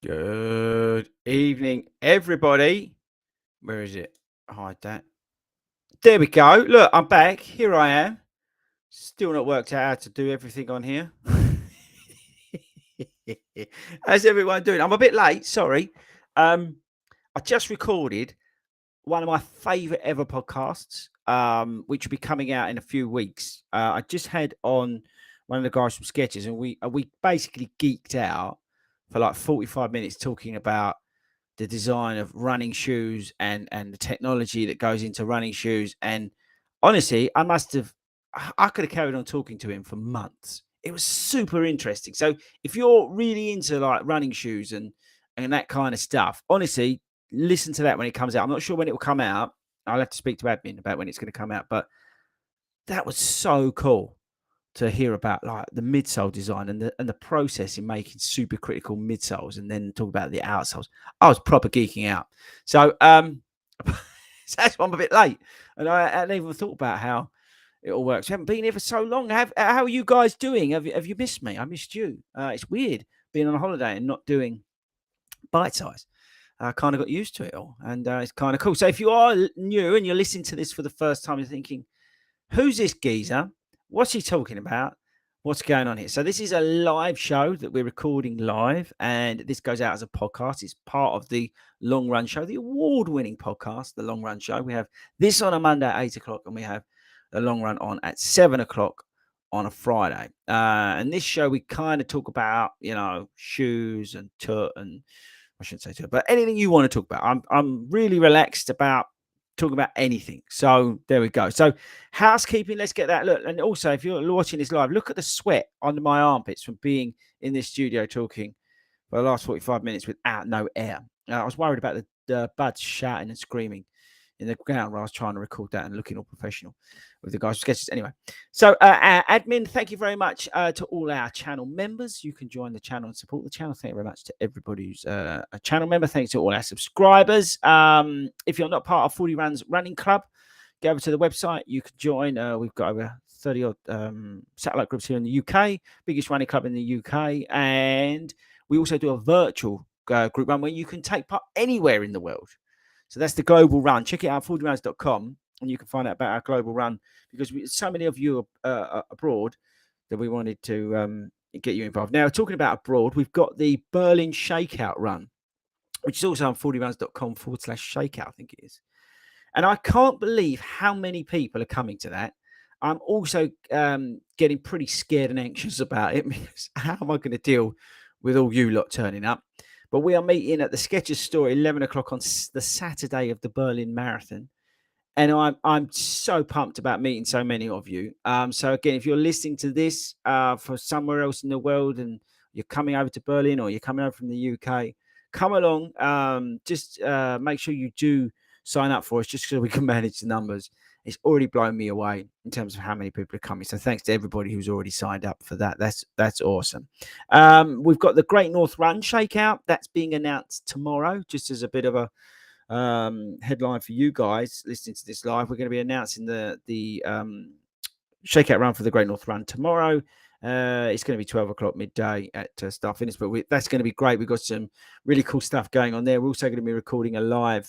Good evening, everybody. Where is it? Hide that. There we go. Look, I'm back. Here I am. Still not worked out how to do everything on here. How's everyone doing? I'm a bit late. Sorry. I just recorded one of my favorite ever podcasts, which will be coming out in a few weeks. I just had on one of the guys from Sketches, and we basically geeked out for like 45 minutes talking about the design of running shoes and the technology that goes into running shoes. And honestly, I could have carried on talking to him for months. It was super interesting. So if you're really into like running shoes and that kind of stuff, honestly, listen to that when it comes out. I'm not sure when it will come out. I'll have to speak to admin about when it's going to come out, but that was so cool to hear about like the midsole design and the process in making super critical midsoles and then talk about the outsoles. I was proper geeking out. So so that's why I'm a bit late. And I hadn't even thought about how it all works. We haven't been here for so long. How are you guys doing? Have you missed me? I missed you. It's weird being on a holiday and not doing bite size. I kind of got used to it all, and it's kind of cool. So if you are new and you're listening to this for the first time, you're thinking, who's this geezer? What's he talking about? What's going on here? So this is a live show that we're recording live, and this goes out as a podcast. It's part of the Long Run Show, the award-winning podcast, the Long Run Show. We have this on a Monday at 8 o'clock, and we have the Long Run on at 7 o'clock on a Friday. And this show, we kind of talk about, shoes and tut, and I shouldn't say tut, but anything you want to talk about. I'm really relaxed about talking about anything. So there we go. So housekeeping, let's get that. Look, and also if you're watching this live, look at the sweat under my armpits from being in this studio talking for the last 45 minutes without no air. I was worried about the buds shouting and screaming in the ground while I was trying to record that and looking all professional with the guys' sketches. Anyway, so admin, thank you very much to all our channel members. You can join the channel and support the channel. Thank you very much to everybody who's a channel member. Thanks to all our subscribers. If you're not part of 40 Runs Running Club, go over to the website. You can join. We've got over 30 odd satellite groups here in the UK, biggest running club in the UK. And we also do a virtual group run where you can take part anywhere in the world. So that's the global run. Check it out, fordyruns.com, and you can find out about our global run because so many of you are abroad that we wanted to get you involved. Now, talking about abroad, we've got the Berlin Shakeout Run, which is also on fordyruns.com/shakeout, I think it is. And I can't believe how many people are coming to that. I'm also getting pretty scared and anxious about it because how am I going to deal with all you lot turning up? But we are meeting at the Sketches store at 11 o'clock on the Saturday of the Berlin Marathon. And I'm so pumped about meeting so many of you. So again, if you're listening to this from somewhere else in the world and you're coming over to Berlin or you're coming over from the UK, come along. Just make sure you do sign up for us just so we can manage the numbers. It's already blown me away in terms of how many people are coming. So thanks to everybody who's already signed up for that. That's awesome. We've got the Great North Run Shakeout. That's being announced tomorrow, just as a bit of a headline for you guys listening to this live. We're going to be announcing the shakeout run for the Great North Run tomorrow. It's going to be 12 o'clock midday at Start Fitness, but that's going to be great. We've got some really cool stuff going on there. We're also going to be recording a live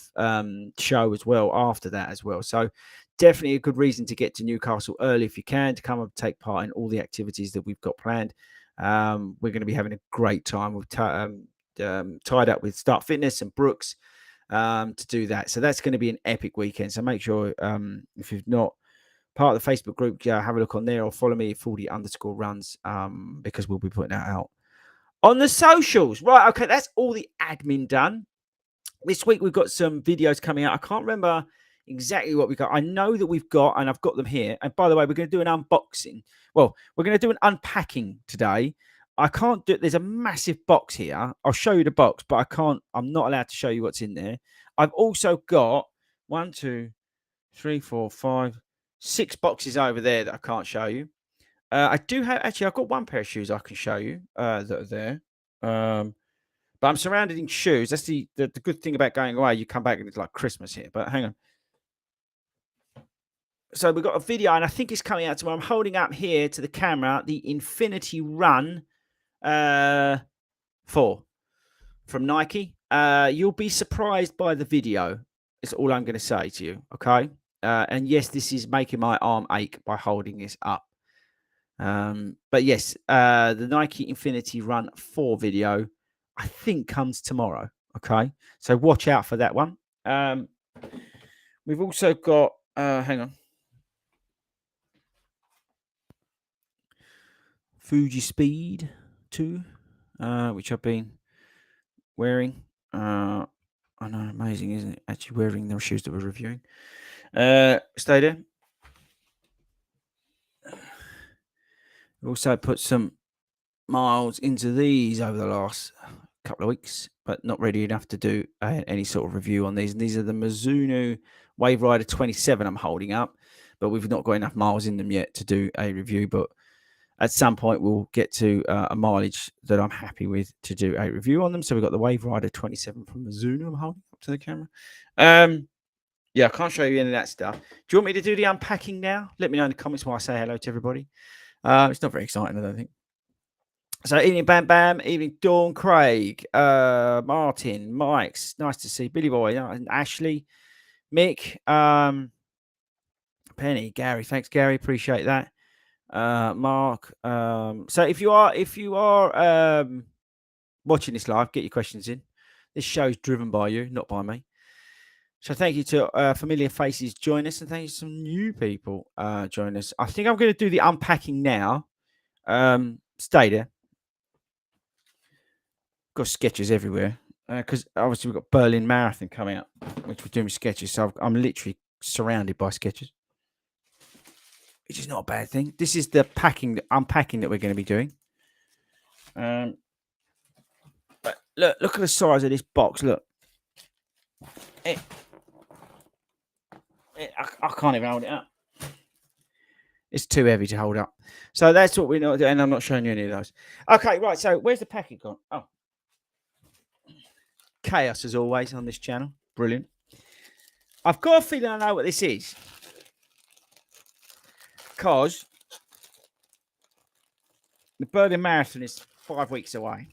show as well after that as well. So definitely a good reason to get to Newcastle early if you can, to come and take part in all the activities that we've got planned. We're going to be having a great time. We've tied up with Start Fitness and Brooks to do that. So that's going to be an epic weekend. So make sure if you've not part of the Facebook group, have a look on there or follow me at 40_runs because we'll be putting that out on the socials. Right, okay, that's all the admin done. This week we've got some videos coming out. I can't remember exactly what we got. I know that we've got, and I've got them here. And by the way, we're going to do an unboxing. Well, we're going to do an unpacking today. I can't do it. There's a massive box here. I'll show you the box, but I'm not allowed to show you what's in there. I've also got 1, 2, 3, 4, 5, 6 boxes over there that I can't show you. I do have, actually, I've got one pair of shoes I can show you that are there. But I'm surrounded in shoes. That's the good thing about going away. You come back and it's like Christmas here. But hang on. So we've got a video, and I think it's coming out tomorrow. I'm holding up here to the camera the Infinity Run 4. from Nike. You'll be surprised by the video. Is all I'm going to say to you. Okay. And yes, this is making my arm ache by holding this up. But yes, the Nike Infinity Run 4 video, I think, comes tomorrow. Okay. So watch out for that one. We've also got, hang on. Fuji Speed 2, which I've been wearing. I know, amazing, isn't it? Actually wearing the shoes that we're reviewing. Stay there. We've also put some miles into these over the last couple of weeks, but not ready enough to do any sort of review on these. And these are the Mizuno Wave Rider 27 I'm holding up, but we've not got enough miles in them yet to do a review. But at some point, we'll get to a mileage that I'm happy with to do a review on them. So we've got the Wave Rider 27 from Mizuno I'm holding up to the camera. Yeah, I can't show you any of that stuff. Do you want me to do the unpacking now? Let me know in the comments while I say hello to everybody. It's not very exciting, I don't think. So evening Bam Bam, evening Dawn, Craig, Martin, Mike's, nice to see Billy Boy, and Ashley, Mick, Penny, Gary, thanks Gary, appreciate that. Mark. So if you are watching this live, get your questions in. This show is driven by you, not by me. So thank you to familiar faces join us, and thank you to some new people join us. I think I'm going to do the unpacking now. Stay there. Got sketches everywhere because obviously we've got Berlin Marathon coming up, which we're doing sketches. So I'm literally surrounded by sketches, which is not a bad thing. This is the unpacking that we're going to be doing. But look at the size of this box. Look, I can't even hold it up. It's too heavy to hold up. So that's what we're not doing. And I'm not showing you any of those. Okay, right. So where's the packet gone? Oh, chaos as always on this channel. Brilliant. I've got a feeling I know what this is. Because the Berlin Marathon is 5 weeks away.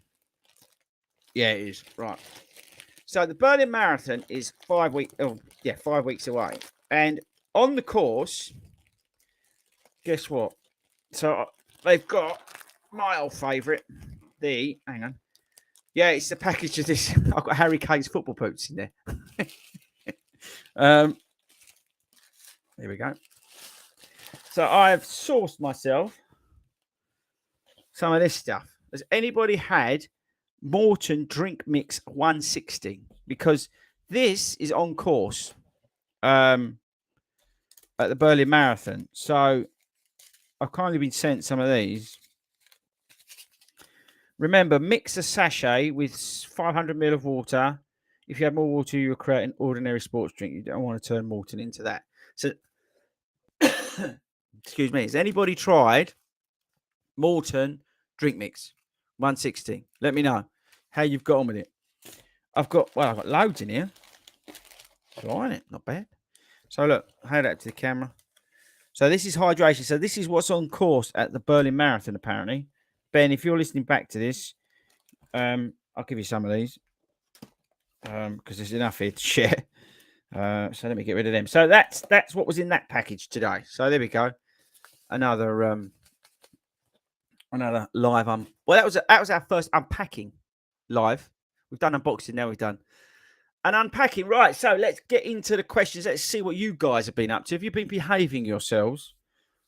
Yeah, it is. Right. So the Berlin Marathon is 5 weeks. Oh, yeah, 5 weeks away. And on the course, guess what? So they've got my old favourite, hang on. Yeah, it's the package of this. I've got Harry Kane's football boots in there. There we go. So I've sourced myself some of this stuff. Has anybody had Morton Drink Mix 160? Because this is on course at the Berlin Marathon. So I've kindly been sent some of these. Remember, mix a sachet with 500 ml of water. If you have more water, you'll create an ordinary sports drink. You don't want to turn Morton into that. So, excuse me. Has anybody tried Morton Drink Mix 160? Let me know how you've got on with it. I've got loads in here. Trying it, not bad. So look, hand that to the camera. So this is hydration. So this is what's on course at the Berlin Marathon, apparently. Ben, if you're listening back to this, I'll give you some of these because there's enough here to share. So let me get rid of them. So that's what was in that package today. So there we go. Another live. Well, that was our first unpacking live. We've done unboxing. Now we've done an unpacking. Right. So let's get into the questions. Let's see what you guys have been up to. Have you been behaving yourselves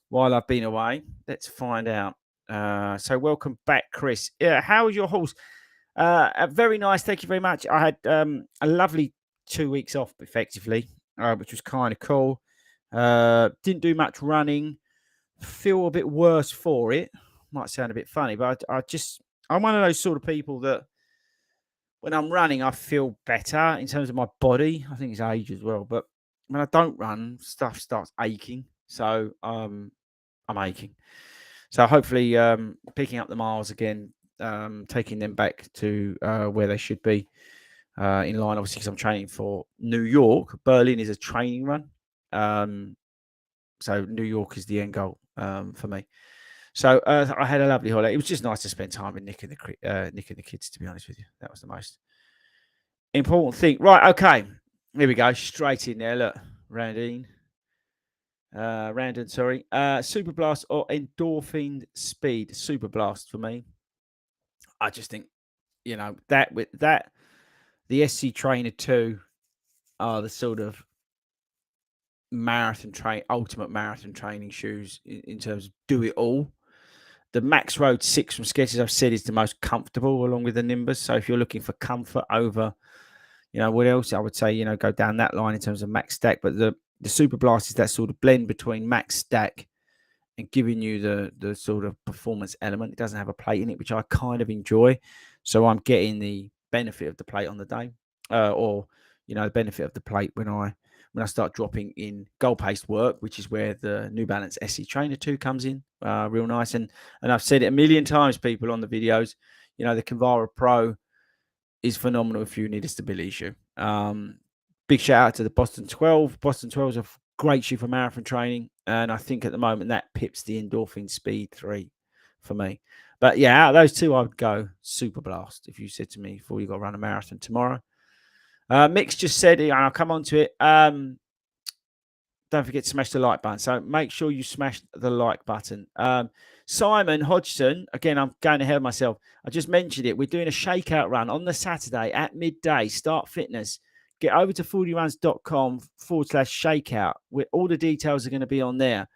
while I've been away? Let's find out. So welcome back, Chris. Yeah, how was your horse? Very nice. Thank you very much. I had a lovely 2 weeks off, effectively, which was kind of cool. Didn't do much running. Feel a bit worse for it. Might sound a bit funny, but I'm one of those sort of people that when I'm running, I feel better in terms of my body. I think it's age as well. But when I don't run, stuff starts aching. So I'm aching. So hopefully picking up the miles again, taking them back to where they should be in line, obviously, because I'm training for New York. Berlin is a training run. So New York is the end goal for me. So I had a lovely holiday. It was just nice to spend time with Nick and the kids, to be honest with you. That was the most Important thing. Right, okay. Here we go. Straight in there. Look, Randine. Randon, sorry. Super Blast or endorphin speed? Super Blast for me. I just think, that with that, the SC Trainer 2 are the sort of ultimate marathon training shoes in terms of do it all. The Max Road 6 from Skechers, I've said, is the most comfortable along with the Nimbus. So if you're looking for comfort over, what else? I would say, go down that line in terms of Max Stack. But the Super Blast is that sort of blend between Max Stack and giving you the sort of performance element. It doesn't have a plate in it, which I kind of enjoy. So I'm getting the benefit of the plate on the day, or the benefit of the plate when I start dropping in goal paste work, which is where the New Balance SE Trainer 2 comes in, real nice. And I've said it a million times, people, on the videos. The Kinvara Pro is phenomenal if you need a stability shoe. Big shout out to the Boston 12. Boston 12 is a great shoe for marathon training, and I think at the moment that pips the Endorphin Speed 3 for me. But yeah, out of those two, I would go Super Blast if you said to me before you got to run a marathon tomorrow. Mix just said it, and I'll come on to it. Don't forget to smash the like button. So make sure you smash the like button. Simon Hodgson, again, I'm going ahead of myself. I just mentioned it. We're doing a shakeout run on the Saturday at midday. Start Fitness. Get over to fordyruns.com/shakeout. All the details are going to be on there.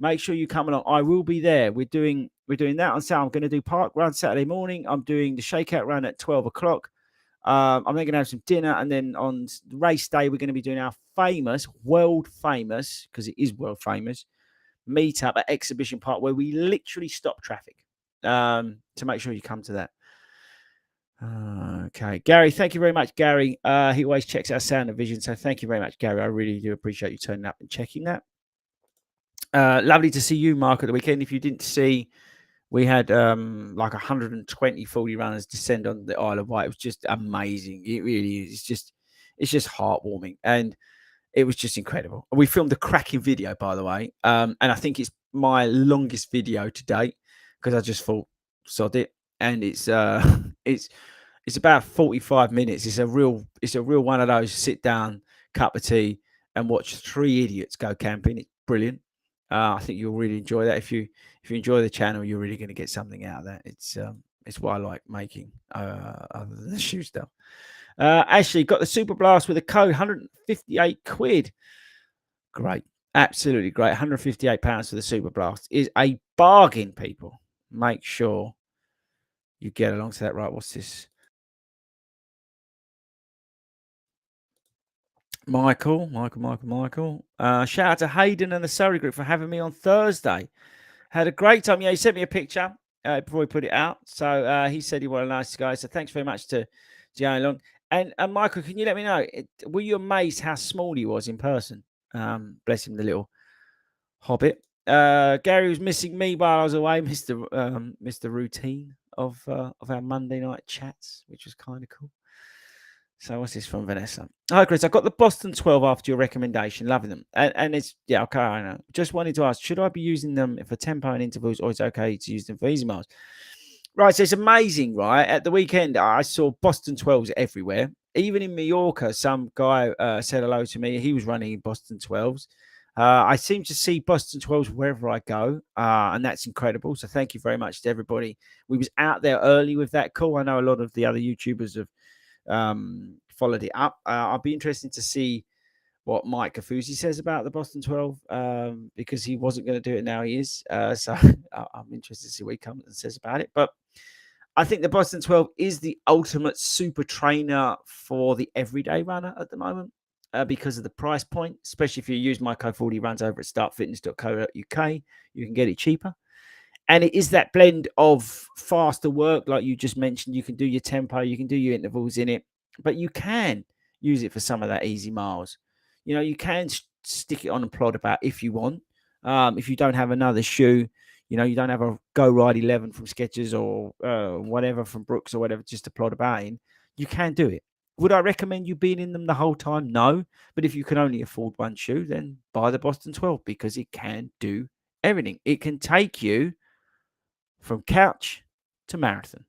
Make sure you come along. I will be there. We're doing that on Saturday. I'm going to do park run Saturday morning. I'm doing the shakeout run at 12 o'clock. I'm then going to have some dinner, and then on race day, we're going to be doing our world famous, because it is world famous, meetup at Exhibition Park, where we literally stop traffic. To make sure you come to that. Okay, Gary, thank you very much, Gary. He always checks our sound and vision, so thank you very much, Gary. I really do appreciate you turning up and checking that. Lovely to see you, Mark, at the weekend. If you didn't see, we had like 120 40 runners descend on the Isle of Wight. It was just amazing. It really is. It's just heartwarming, and it was just incredible. We filmed a cracking video, by the way, and I think it's my longest video to date, because I just thought, sod it, and it's about 45 minutes. It's a real one of those sit down, cup of tea, and watch three idiots go camping. It's brilliant. I think you'll really enjoy that. If you enjoy the channel, you're really going to get something out of that. It's what I like making, other than the shoe stuff. Ashley got the Super Blast with a code, 158 quid. Great, absolutely great. 158 pounds for the Super Blast is a bargain, people. Make sure you get along to that. Right, what's this? Michael. Shout out to Hayden and the Surrey group for having me on Thursday. Had a great time. Yeah, he sent me a picture before we put it out. So he said he was a nice guy. So thanks very much to Joe Long. And Michael, can you let me know, were you amazed how small he was in person? Bless him, the little hobbit. Gary was missing me while I was away. Missed the routine of our Monday night chats, which was kind of cool. So what's this from Vanessa? Hi, Chris. I got the Boston 12 after your recommendation. Loving them. And it's, yeah, okay, I know. Just wanted to ask, should I be using them for tempo and intervals, or is it okay to use them for easy miles? Right, so it's amazing, right? At the weekend, I saw Boston 12s everywhere. Even in Mallorca, some guy said hello to me. He was running Boston 12s. I seem to see Boston 12s wherever I go, and that's incredible. So thank you very much to everybody. We was out there early with that call. I know a lot of the other YouTubers have followed it up. I'll be interested to see what Mike Kafusi says about the Boston 12, because he wasn't going to do it. Now he is. So I'm interested to see what he comes and says about it. But I think the Boston 12 is the ultimate super trainer for the everyday runner at the moment, because of the price point, especially if you use my code 40 runs over at startfitness.co.uk. You can get it cheaper. And it is that blend of faster work, like you just mentioned. You can do your tempo, you can do your intervals in it, but you can use it for some of that easy miles. You can stick it on and plod about if you want. If you don't have another shoe, you don't have a Go Ride 11 from Skechers or whatever from Brooks or whatever, just to plod about in, you can do it. Would I recommend you being in them the whole time? No. But if you can only afford one shoe, then buy the Boston 12, because it can do everything. It can take you from couch to marathon.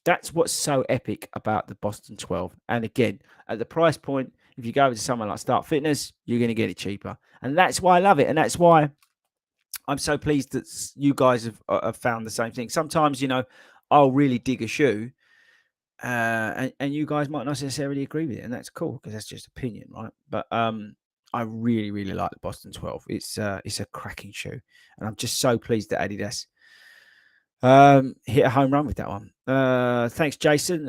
That's what's so epic about the Boston 12. And again, at the price point, if you go over to someone like Start Fitness, you're going to get it cheaper. And that's why I love it. And that's why I'm so pleased that you guys have found the same thing. Sometimes, I'll really dig a shoe, and you guys might not necessarily agree with it, and that's cool because that's just opinion, right? But I really, really like the Boston 12. It's a cracking shoe, and I'm just so pleased that Adidas hit a home run with that one. Thanks, Jason.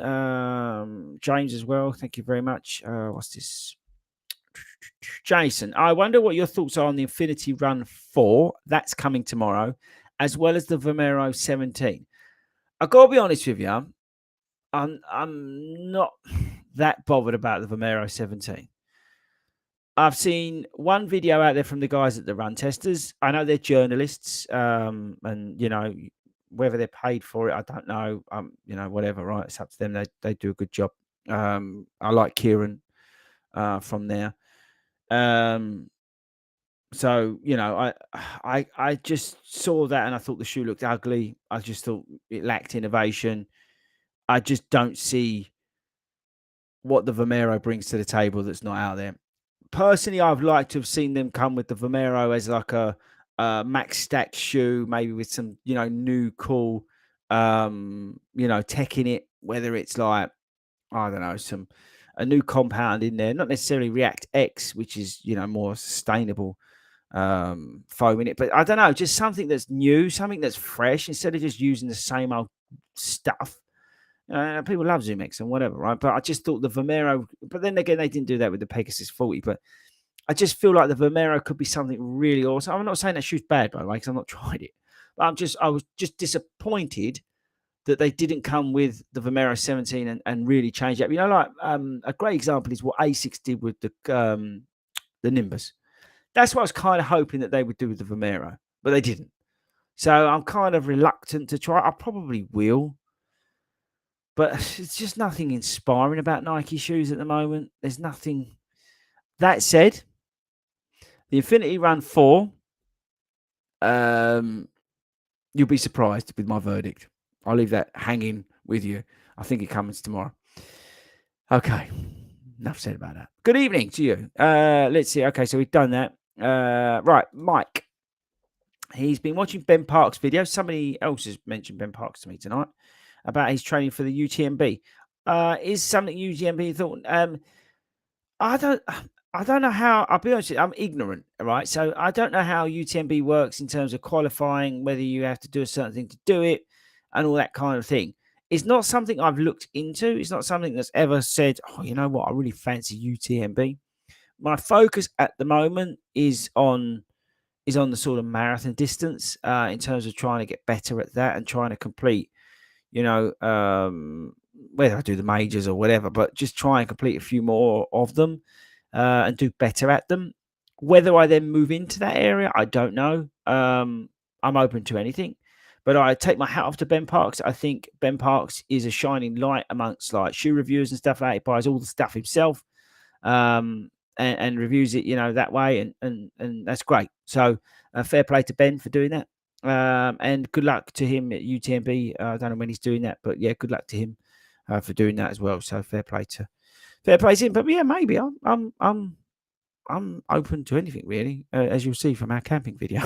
James as well. Thank you very much. What's this? Jason, I wonder what your thoughts are on the Infinity Run 4. That's coming tomorrow, as well as the Vomero 17. I've got to be honest with you. I'm not that bothered about the Vomero 17. I've seen one video out there from the guys at the Run Testers. I know they're journalists, and whether they're paid for it, I don't know. Whatever, right? It's up to them. They do a good job. I like Kieran from there. So I just saw that and I thought the shoe looked ugly. I just thought it lacked innovation. I just don't see what the Vomero brings to the table that's not out there. Personally, I've liked to have seen them come with the Vomero as like a max stacked shoe, maybe with some new cool tech in it. Whether it's like, I don't know, a new compound in there, not necessarily React X, which is more sustainable foam in it, but I don't know, just something that's new, something that's fresh instead of just using the same old stuff. People love Zoom X and whatever, right? But I just thought the Vomero, but then again, they didn't do that with the Pegasus 40. But I just feel like the Vomero could be something really awesome. I'm not saying that shoe's bad, by the way, because I've not tried it. But I was just disappointed that they didn't come with the Vomero 17 and really change it. Like a great example is what Asics did with the Nimbus. That's what I was kind of hoping that they would do with the Vomero, but they didn't. So I'm kind of reluctant to try. I probably will. But it's just nothing inspiring about Nike shoes at the moment. There's nothing. That said, the Infinity Run 4, you'll be surprised with my verdict. I'll leave that hanging with you. I think it comes tomorrow. Okay. Enough said about that. Good evening to you. Let's see. Okay, so we've done that. Right, Mike. He's been watching Ben Park's video. Somebody else has mentioned Ben Parks to me tonight about his training for the UTMB. Is something UTMB thought? I don't know how. I'll be honest with you, I'm ignorant, right? So I don't know how UTMB works in terms of qualifying, whether you have to do a certain thing to do it, and all that kind of thing. It's not something I've looked into. It's not something that's ever said, oh, you know what, I really fancy UTMB. My focus at the moment is on the sort of marathon distance in terms of trying to get better at that and trying to complete, whether I do the majors or whatever, but just try and complete a few more of them and do better at them. Whether I then move into that area, I don't know. I'm open to anything. But I take my hat off to Ben Parks. I think Ben Parks is a shining light amongst like shoe reviewers and stuff like that. He buys all the stuff himself and reviews it, that way. And that's great. So fair play to Ben for doing that. And good luck to him at UTMB. I don't know when he's doing that, but yeah, good luck to him for doing that as well. So fair play to him. But yeah, maybe I'm open to anything really, as you'll see from our camping video.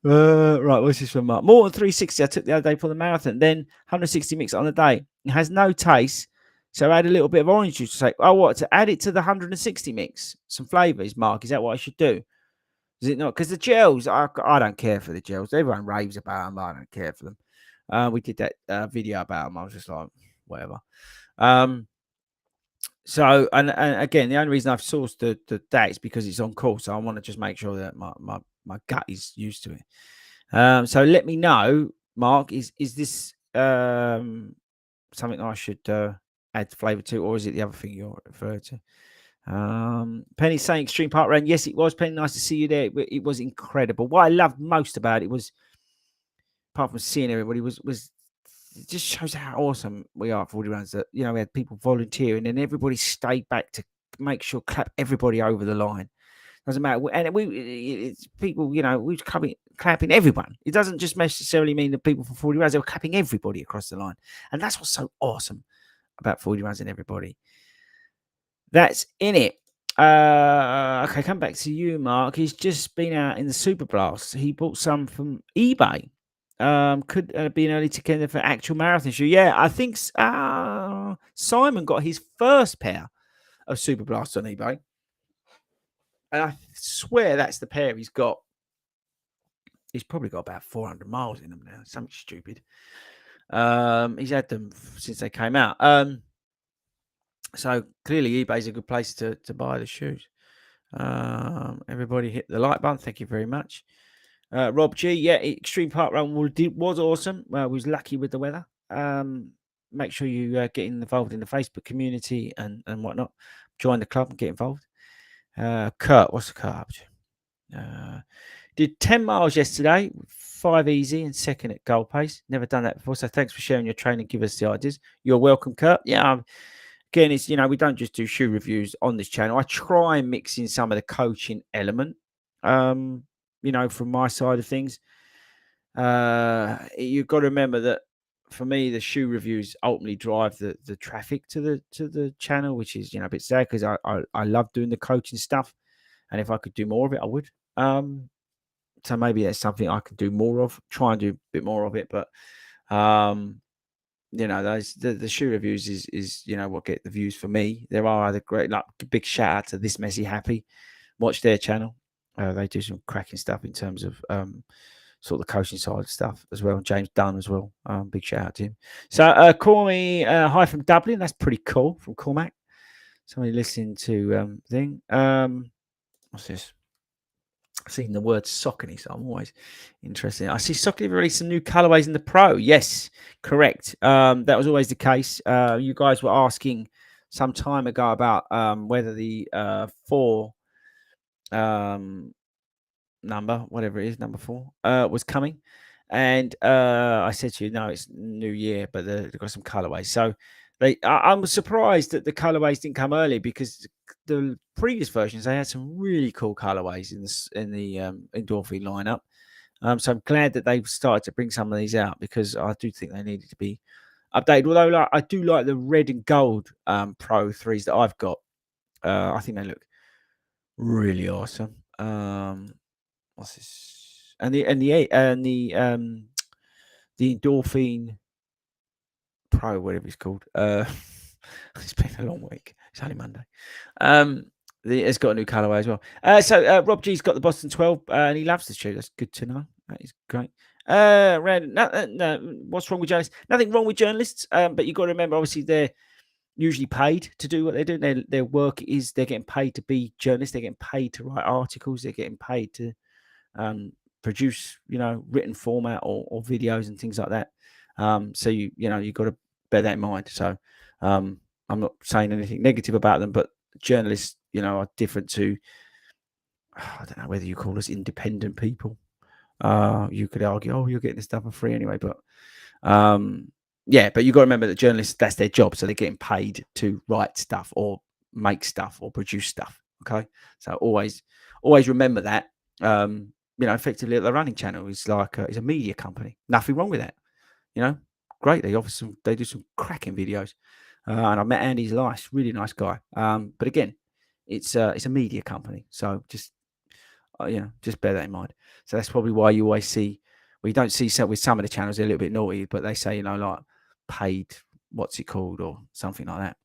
Right, what's this from Mark? More than 360 I took the other day for the marathon, then 160 mix on the day. It has no taste, so add a little bit of orange juice to say, oh, what, to add it to the 160 mix? Some flavours, Mark, is that what I should do? Is it not? Because the gels, I don't care for the gels. Everyone raves about them, but I don't care for them. We did that video about them. I was just like, whatever. So, and again, the only reason I've sourced the that is because it's on course. So I want to just make sure that my gut is used to it. So let me know, Mark, is this something I should add flavour to, or is it the other thing you're referring to? Penny saying Extreme Park Run. Yes, it was. Penny, nice to see you there. It was incredible. What I loved most about it was, apart from seeing everybody, was it just shows how awesome we are at 40 runs. That we had people volunteering and everybody stayed back to make sure clap everybody over the line. Doesn't matter. And it's people, we were coming clapping everyone. It doesn't just necessarily mean the people from 40 Runs. They were clapping everybody across the line. And that's what's so awesome about 40 Runs and everybody that's in it. Okay, come back to you, Mark. He's just been out in the Super Blast. He bought some from eBay. Could be an early ticket for actual marathon shoe. Yeah, I think Simon got his first pair of Super Blasts on eBay. And I swear that's the pair he's got. He's probably got about 400 miles in them now. Something stupid. He's had them since they came out. So clearly eBay's a good place to buy the shoes. Everybody hit the like button. Thank you very much. Rob G, yeah, Extreme Park Run was awesome. Was lucky with the weather. Make sure you get involved in the Facebook community and whatnot. Join the club and get involved. Kurt, what's the Kurt up to? Did 10 miles yesterday, 5 easy and second at goal pace. Never done that before, so thanks for sharing your training. Give us the ideas. You're welcome, Kurt. Yeah, again, it's, we don't just do shoe reviews on this channel. I try and mix in some of the coaching element, from my side of things. You've got to remember that for me, the shoe reviews ultimately drive the traffic to the channel, which is, a bit sad because I love doing the coaching stuff. And if I could do more of it, I would. So maybe that's something I could do more of, try and do a bit more of it. But, the shoe reviews is what get the views for me. There are other great, like, big shout out to This Messy Happy. Watch their channel. They do some cracking stuff in terms of sort of the coaching side of stuff as well. James Dunn as well. Big shout out to him. So call me hi from Dublin. That's pretty cool from Cormac. Somebody listening to thing. What's this? I've seen the word Saucony, so I'm always interested. I see Saucony released some new colorways in the Pro. Yes, correct. That was always the case. You guys were asking some time ago about whether the 4 number, whatever it is, number 4, was coming. And I said to you, no, it's New Year, but they've got some colorways. So I'm surprised that the colorways didn't come early because the previous versions they had some really cool colorways in the endorphin lineup. So I'm glad that they've started to bring some of these out because I do think they needed to be updated. Although I do like the red and gold Pro 3s that I've got. I think they look really awesome. What's this? And the endorphin Pro, whatever it's called. It's been a long week. It's only Monday. It's got a new colorway as well. So Rob G's got the Boston 12 and he loves the shoe. That's good to know. That is great. What's wrong with journalists? Nothing wrong with journalists, but you've got to remember, obviously, they're usually paid to do what they do. Their work is they're getting paid to be journalists. They're getting paid to write articles. They're getting paid to produce, written format or videos and things like that. So you've got to bear that in mind. So I'm not saying anything negative about them, but journalists, are different to, I don't know whether you call us independent people. You could argue, oh, you're getting this stuff for free anyway, but but you've got to remember that journalists, that's their job. So they're getting paid to write stuff or make stuff or produce stuff. Okay. So always remember that, effectively the running channel is like, it's a media company. Nothing wrong with that. Great. They do some cracking videos. And I met Andy Lice, really nice guy. But again, it's a media company. So just bear that in mind. So that's probably why you always see, well, you don't see with some of the channels, they're a little bit naughty, but they say, like paid, what's it called, or something like that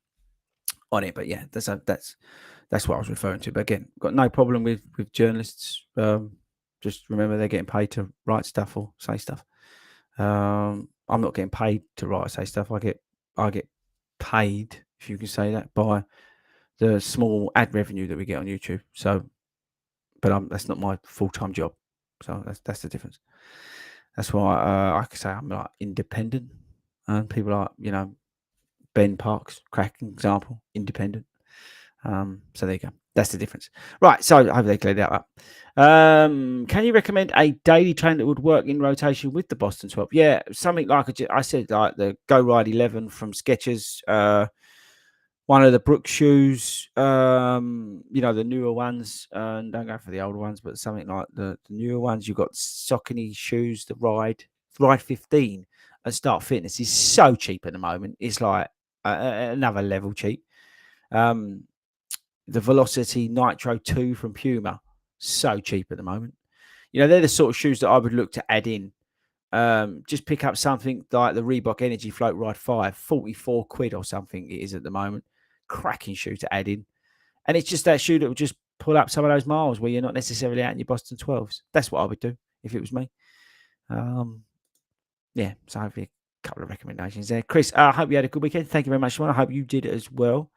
on it. But yeah, that's what I was referring to. But again, got no problem with journalists. Just remember they're getting paid to write stuff or say stuff. I'm not getting paid to write or say stuff. I get paid, if you can say that, by the small ad revenue that we get on YouTube. So, but that's not my full-time job. So that's the difference. That's why I can say I'm like independent, and people like Ben Parks, cracking example, independent. So there you go. That's the difference. Right. So I hope they cleared that up. Can you recommend a daily train that would work in rotation with the Boston 12? Yeah, something like I said, like the Go Ride 11 from Skechers one of the Brooks shoes, the newer ones, and don't go for the older ones, but something like the newer ones. You've got Saucony shoes, the Ride 15 and Start Fitness is so cheap at the moment. It's like another level cheap. The Velocity Nitro 2 from Puma, so cheap at the moment. They're the sort of shoes that I would look to add in. Just pick up something like the Reebok Energy Float Ride 5, 44 quid or something it is at the moment. Cracking shoe to add in. And it's just that shoe that will just pull up some of those miles where you're not necessarily out in your Boston 12s. That's what I would do if it was me. Yeah, so hopefully a couple of recommendations there. Chris, I hope you had a good weekend. Thank you very much, Simon. I hope you did as well.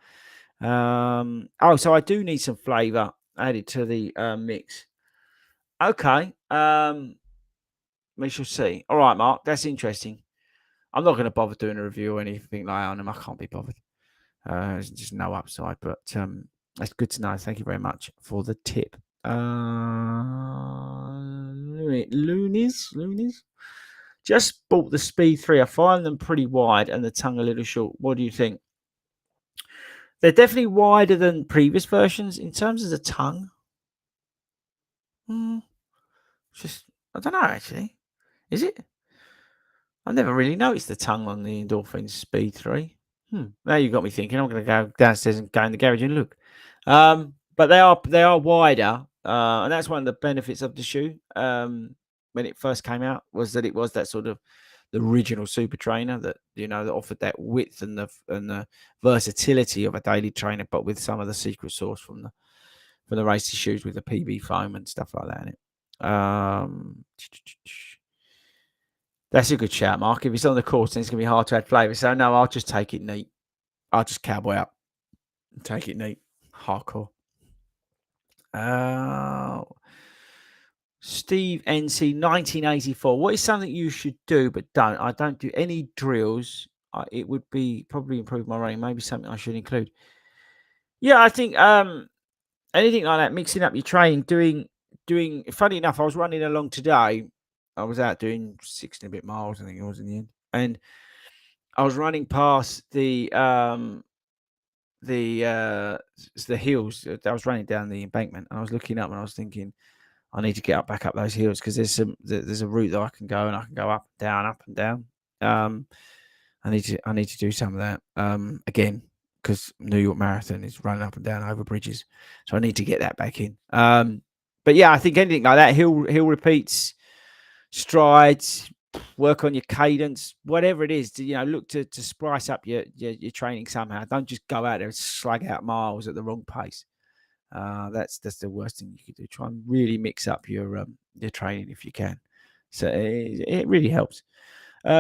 So I do need some flavour added to the mix. Okay. We shall see. All right, Mark. That's interesting. I'm not going to bother doing a review or anything like that on them. I can't be bothered. There's just no upside, but that's good to know. Thank you very much for the tip. Loonies. Just bought the Speed 3. I find them pretty wide and the tongue a little short. What do you think? They're definitely wider than previous versions in terms of the tongue. Just, I don't know, actually. Is it? I've never really noticed the tongue on the Endorphin Speed 3. Now you got me thinking. I'm going to go downstairs and go in the garage and look. But they are wider, and that's one of the benefits of the shoe. When it first came out, was that it was that sort of the original super trainer that that offered that width and the versatility of a daily trainer, but with some of the secret sauce from the racer shoes with the PB foam and stuff like that in it. That's a good shout, Mark. If it's on the course, then it's going to be hard to add flavour. So, no, I'll just take it neat. I'll just cowboy up and take it neat. Hardcore. Steve NC 1984. What is something you should do but don't? I don't do any drills. It would be probably improve my running. Maybe something I should include. Yeah, I think anything like that, mixing up your training, doing. Funny enough, I was running along today. I was out doing 60 and a bit miles, I think it was in the end, and I was running past the hills. I was running down the embankment, and I was looking up, and I was thinking, I need to get back up those hills because there's a route that I can go, and I can go up and down. I need to do some of that again because New York Marathon is running up and down over bridges, so I need to get that back in. But yeah, I think anything like that, hill repeats, strides, work on your cadence, whatever it is. To look to spice up your training somehow. Don't just go out there and slug out miles at the wrong pace. That's the worst thing you could do. Try and really mix up your training if you can. So it really helps.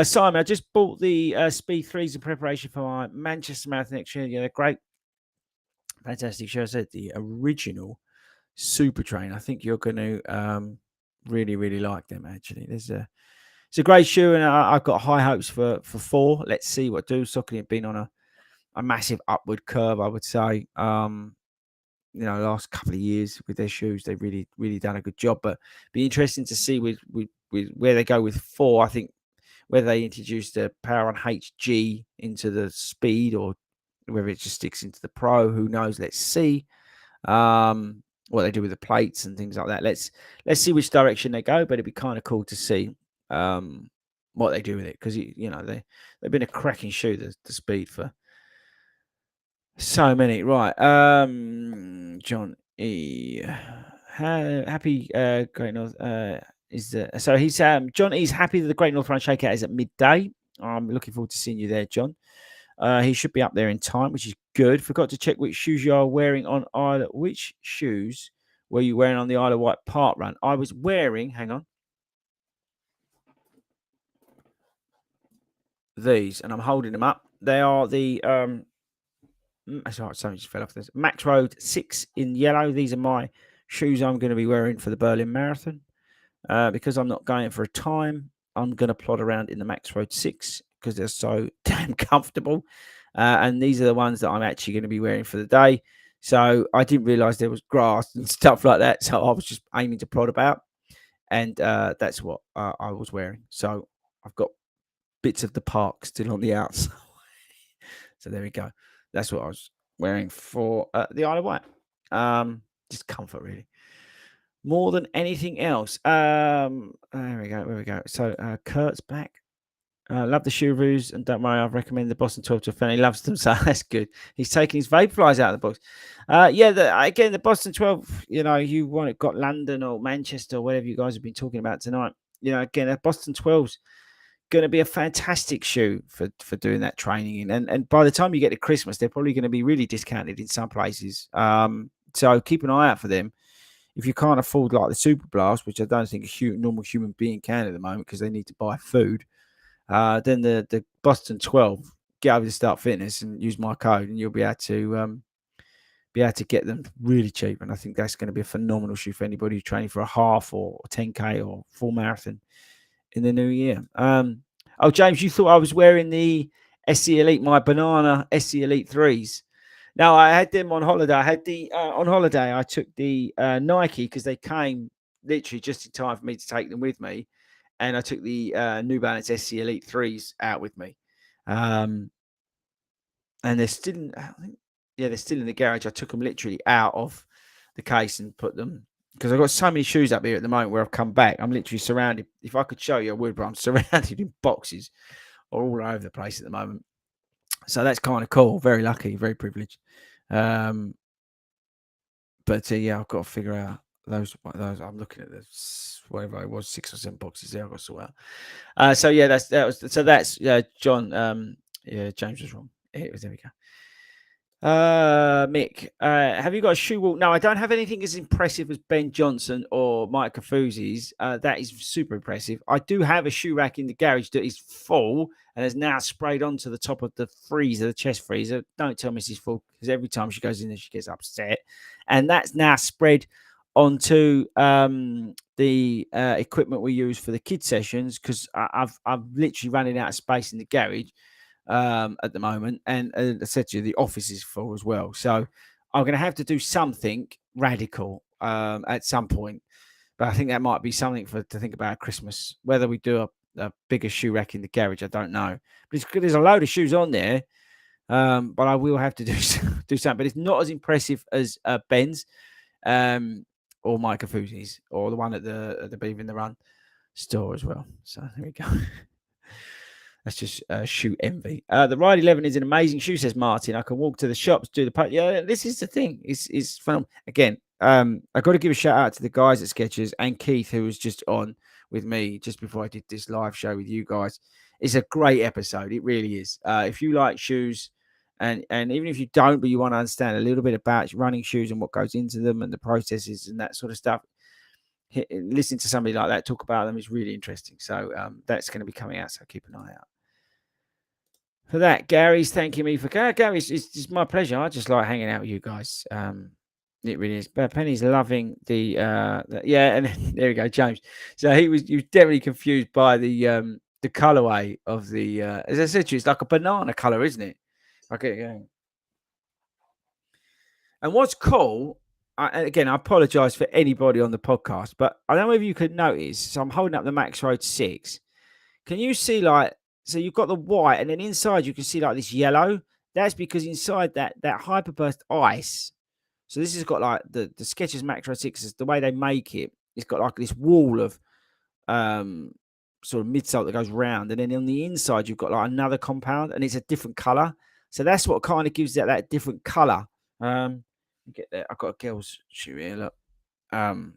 Simon, I just bought the Speed 3s in preparation for my Manchester Marathon next year. Yeah, they're great. Fantastic show. I said the original Super Train. I think you're going to really, really like them, actually. It's a great shoe, and I've got high hopes for 4. Let's see what do. Saucony have been on a massive upward curve, I would say. Last couple of years with their shoes, they've really, really done a good job. But be interesting to see with where they go with 4. I think whether they introduce the Power on HG into the Speed or whether it just sticks into the Pro, who knows? Let's see what they do with the plates and things like that. Let's see which direction they go. But it'd be kind of cool to see what they do with it because they've been a cracking shoe, the Speed, for so many. Right, John E. Happy Great North so he's John E's happy that the Great North Run Shakeout is at midday. I'm looking forward to seeing you there, John. He should be up there in time, which is good. Forgot to check which shoes you are wearing on Isle. Which shoes were you wearing on the Isle of Wight Park Run? I was wearing. Hang on. These, and I'm holding them up. They are the sorry, something just fell off this. Max Road 6 in yellow. These are my shoes I'm going to be wearing for the Berlin Marathon. Because I'm not going for a time, I'm going to plod around in the Max Road 6 because they're so damn comfortable. And these are the ones that I'm actually going to be wearing for the day. So I didn't realize there was grass and stuff like that. So I was just aiming to plod about. And that's what I was wearing. So I've got bits of the park still on the outside. So there we go. That's what I was wearing for the Isle of Wight. Just comfort, really, more than anything else. There we go. There we go. So Kurt's back. Love the shoe reviews, and don't worry, I've recommended the Boston 12 to a friend. He loves them, so that's good. He's taking his Vaporflies out of the box. Again, the Boston 12, you want it, got London or Manchester or whatever you guys have been talking about tonight. Again, a Boston 12's going to be a fantastic shoe for doing that training in. And by the time you get to Christmas, they're probably going to be really discounted in some places. So keep an eye out for them. If you can't afford like the Super Blast, which I don't think a normal human being can at the moment because they need to buy food, then the Boston 12, get over to Start Fitness and use my code, and you'll be able to get them really cheap. And I think that's going to be a phenomenal shoe for anybody who's training for a half or 10K or full marathon in the new year. James, you thought I was wearing the SC Elite, my banana SC Elite 3s. No, I had them on holiday. On holiday, I took the Nike because they came literally just in time for me to take them with me. And I took the New Balance SC Elite 3s out with me. And they're still they're still in the garage. I took them literally out of the case and put them, because I've got so many shoes up here at the moment where I've come back. I'm literally surrounded. If I could show you, I would, but I'm surrounded in boxes all over the place at the moment. So that's kind of cool. Very lucky, very privileged. I've got to figure out those. I'm looking at this, whatever it was, 6 or 7 boxes there I've got to sort out. That's John. James was wrong. There we go. Mick, have you got a shoe wall? No, I don't have anything as impressive as Ben Johnson or Mike Kafuzi's. That is super impressive. I do have a shoe rack in the garage that is full and has now sprayed onto the top of the freezer, the chest freezer. Don't tell Mrs. Full, because every time she goes in there, she gets upset. And that's now spread onto the equipment we use for the kid sessions, because I've literally running out of space in the garage at the moment, and I said to you, the office is full as well. So I'm going to have to do something radical at some point. But I think that might be something to think about at Christmas. Whether we do a bigger shoe rack in the garage, I don't know. But there's a load of shoes on there, but I will have to do something. But it's not as impressive as Ben's or Mike Kafuzi's or the one at the Beaver in the Run store as well. So there we go. That's just shoe envy. The Ride 11 is an amazing shoe, says Martin. I can walk to the shops, do the yeah. This is the thing. It's fun. Again, I got to give a shout out to the guys at Skechers and Keith, who was just on with me just before I did this live show with you guys. It's a great episode. It really is. If you like shoes, and even if you don't, but you want to understand a little bit about running shoes and what goes into them and the processes and that sort of stuff, listening to somebody like that talk about them is really interesting. So that's going to be coming out. So keep an eye out for that. Gary's thanking me for Gary's. It's my pleasure. I just like hanging out with you guys. It really is. But Penny's loving the and there we go, James. So he was definitely confused by the colorway of the as I said to you, it's like a banana color, isn't it? Okay, yeah. And what's cool, again, I apologize for anybody on the podcast, but I don't know if you could notice. So I'm holding up the Max Road 6. Can you see, like, so you've got the white, and then inside you can see like this yellow? That's because inside that Hyperburst ice. So this has got like the Skechers Max Road 6 is the way they make it. It's got like this wall of sort of midsole that goes round, and then on the inside you've got like another compound, and it's a different color. So that's what kind of gives that different color. Get there. I've got a girl's shoe here. Look. Can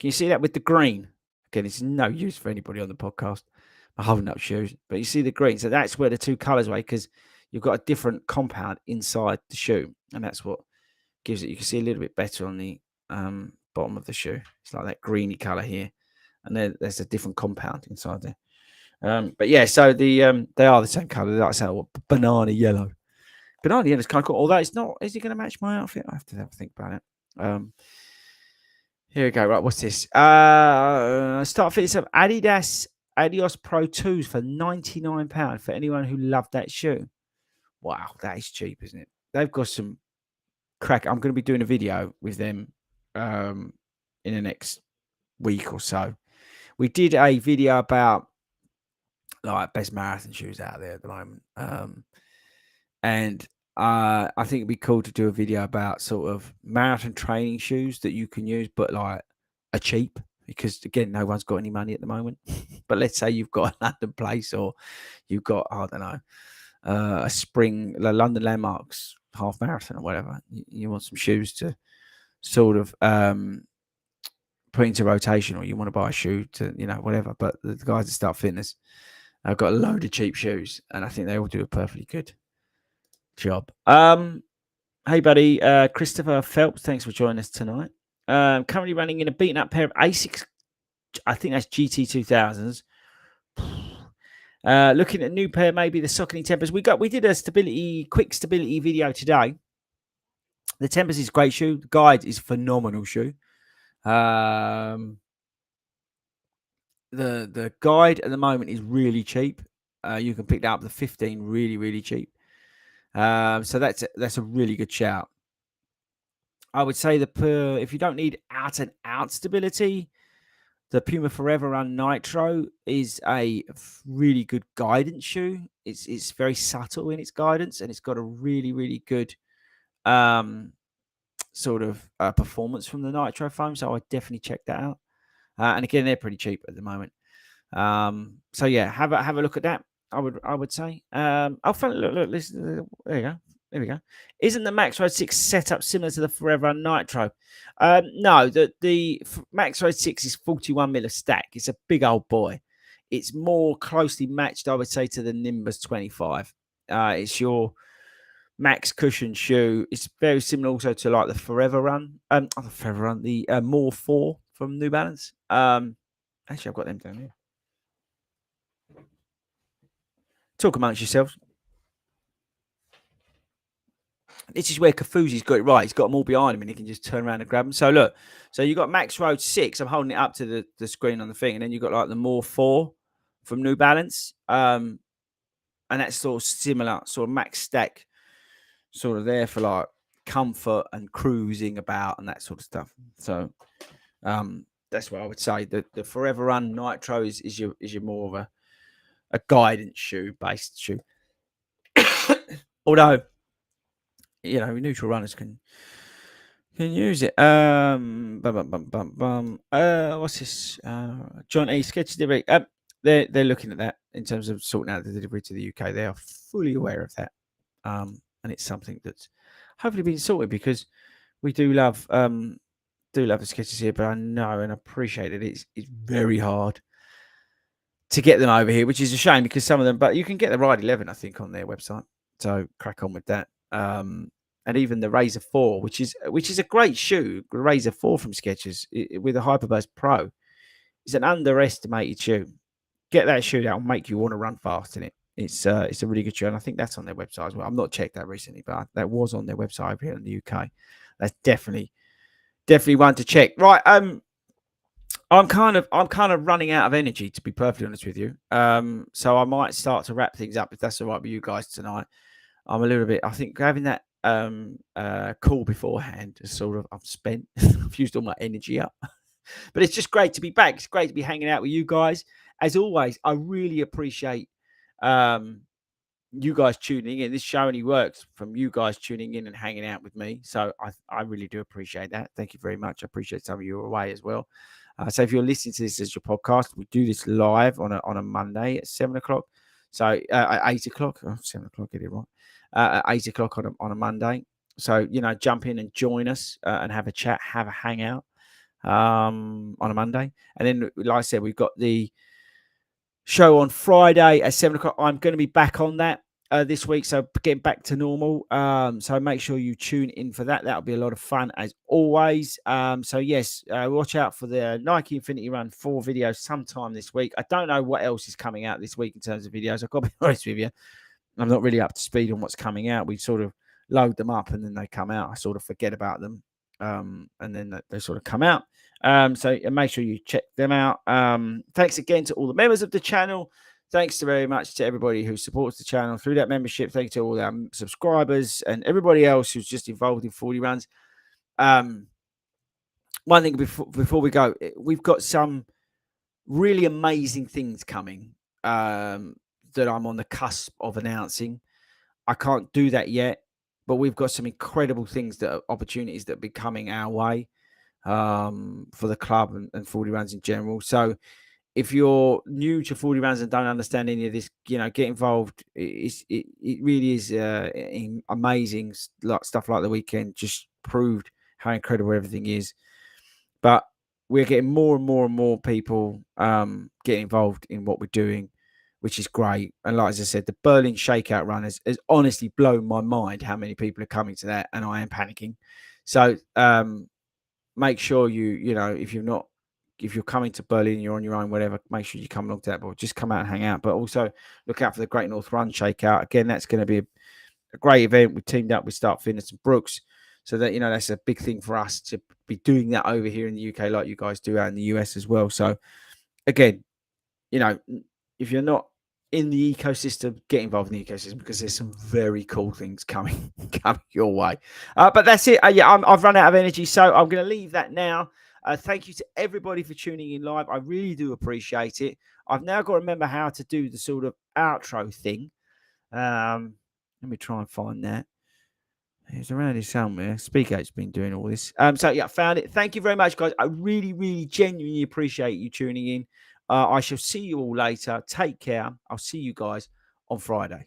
you see that with the green? Again, it's no use for anybody on the podcast. I'm holding up shoes, but you see the green. So that's where the two colors away, because you've got a different compound inside the shoe, and that's what gives it. You can see a little bit better on the bottom of the shoe. It's like that greeny color here, and there's a different compound inside there. But yeah, so they are the same color. Like I say, banana yellow. Banana yellow is kind of cool. Although it's not. Is it going to match my outfit? I have to think about it. Here we go. Right, what's this? Start fitting some Adidas Adios Pro 2s for £99 for anyone who loved that shoe. Wow, that is cheap, isn't it? They've got some crack. I'm going to be doing a video with them in the next week or so. We did a video about like best marathon shoes out there at the moment. And I think it'd be cool to do a video about sort of marathon training shoes that you can use, but like are cheap because again, no one's got any money at the moment. But let's say you've got a London place or you've got, I don't know, a spring, the London Landmarks half marathon or whatever. You want some shoes to sort of put into rotation, or you want to buy a shoe to, whatever. But the guys at Start Fitness have got a load of cheap shoes, and I think they all do a perfectly good job. Hey, buddy, Christopher Phelps, thanks for joining us tonight. Currently running in a beaten up pair of Asics, I think that's GT 2000s. Looking at a new pair, maybe the Saucony Tempest. We did a quick stability video today. The Tempest is a great shoe. The Guide is a phenomenal shoe. The Guide at the moment is really cheap. You can pick that up the 15 really, really cheap. So that's a really good shout. I would say if you don't need out and out stability, the Puma Forever Run Nitro is a really good guidance shoe. It's very subtle in its guidance, and it's got a really, really good sort of performance from the Nitro foam. So I definitely check that out. And again, they're pretty cheap at the moment. So yeah, have a look at that. I would say. Look, listen, there you go. There we go. Isn't the Max Road 6 setup similar to the Forever Run Nitro? No, the Max Road 6 is 41 mil of stack. It's a big old boy. It's more closely matched, I would say, to the Nimbus 25. It's your max cushion shoe. It's very similar also to like the Forever Run. The More 4 from New Balance. Actually, I've got them down here. Talk amongst yourselves. This is where Kafuzi's got it right. He's got them all behind him and he can just turn around and grab them. So look, you've got Max Road 6. I'm holding it up to the screen on the thing. And then you've got like the More 4 from New Balance. And that's sort of similar, sort of max stack, sort of there for like comfort and cruising about and that sort of stuff. So that's what I would say. The Forever Run Nitro is your more of a guidance shoe based shoe. Although, neutral runners can use it. What's this? John E. Sketches delivery. They're looking at that in terms of sorting out the delivery to the UK. They are fully aware of that. And it's something that's hopefully being sorted because we do love the sketches here, but I know and appreciate that it's very hard to get them over here, which is a shame because some of them, but you can get the Ride 11, I think, on their website. So crack on with that. And even the Razor 4, which is a great shoe, the Razor 4 from Skechers with a Hyperburst Pro, is an underestimated shoe. Get that shoe, that'll make you want to run fast in it. It's a really good shoe, and I think that's on their website as well. I've not checked that recently, but that was on their website over here in the UK. That's definitely one to check. Right, I'm kind of running out of energy, to be perfectly honest with you. So I might start to wrap things up if that's all right with you guys tonight. I'm a little bit. I think having that call beforehand is sort of I'm spent. I've used all my energy up, but it's just great to be back. It's great to be hanging out with you guys. As always, I really appreciate you guys tuning in. This show only works from you guys tuning in and hanging out with me. So I really do appreciate that. Thank you very much. I appreciate some of you are away as well. So if you're listening to this as your podcast, we do this live on a Monday at 7 o'clock. So at 8 o'clock, 7 o'clock, get it right. At 8 o'clock on a Monday. So, jump in and join us and have a chat, have a hangout on a Monday. And then, like I said, we've got the show on Friday at 7 o'clock. I'm going to be back on that this week. So getting back to normal. So make sure you tune in for that. That'll be a lot of fun as always. So yes, watch out for the Nike Infinity Run 4 videos sometime this week. I don't know what else is coming out this week in terms of videos. I've got to be honest with you. I'm not really up to speed on what's coming out. We sort of load them up and then they come out. I sort of forget about them. And then they sort of come out. So make sure you check them out. Thanks again to all the members of the channel. Thanks very much to everybody who supports the channel through that membership. Thanks to all our subscribers and everybody else who's just involved in 40 runs. One thing before we go, we've got some really amazing things coming that I'm on the cusp of announcing. I can't do that yet. but we've got some incredible things that are opportunities that are becoming our way for the club and 40 rounds in general. So if you're new to 40 rounds and don't understand any of this, get involved. It really is amazing. Like stuff like the weekend just proved how incredible everything is. But we're getting more and more and more people getting involved in what we're doing, which is great. And like as I said, the Berlin Shakeout Run has honestly blown my mind how many people are coming to that, and I am panicking. So make sure if you're coming to Berlin, you're on your own, whatever, make sure you come along to that, but just come out and hang out. But also look out for the Great North Run Shakeout. Again, that's going to be a great event. We teamed up with Start Fitness and Brooks. So that, that's a big thing for us to be doing that over here in the UK, like you guys do out in the US as well. So again, if you're not in the ecosystem, get involved in the ecosystem because there's some very cool things coming your way. But that's it. I've run out of energy, so I'm going to leave that now. Thank you to everybody for tuning in live. I really do appreciate it. I've now got to remember how to do the sort of outro thing. Let me try and find that. It's around here somewhere. Speakout's been doing all this. So yeah, found it. Thank you very much, guys. I really, really genuinely appreciate you tuning in. I shall see you all later. Take care. I'll see you guys on Friday.